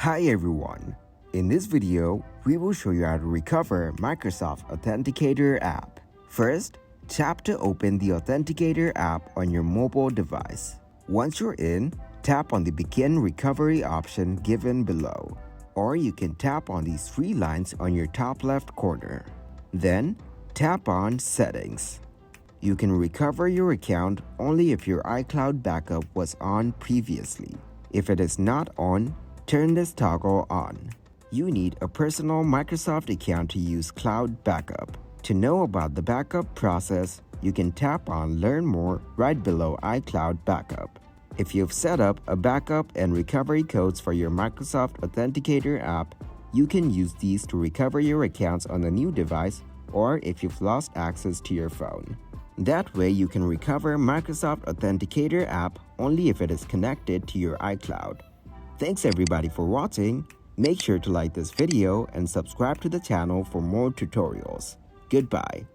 Hi everyone! In this video, we will show you how to recover Microsoft Authenticator app. First, tap to open the Authenticator app on your mobile device. Once you're in, tap on the Begin Recovery option given below, or you can tap on these three lines on your top left corner. Then, tap on Settings. You can recover your account only if your iCloud backup was on previously. If it is not on, turn this toggle on. You need a personal Microsoft account to use cloud backup. To know about the backup process, you can tap on Learn More right below iCloud Backup. If you've set up a backup and recovery codes for your Microsoft Authenticator app, you can use these to recover your accounts on a new device or if you've lost access to your phone. That way you can recover Microsoft Authenticator app only if it is connected to your iCloud. Thanks everybody for watching. Make sure to like this video and subscribe to the channel for more tutorials. Goodbye.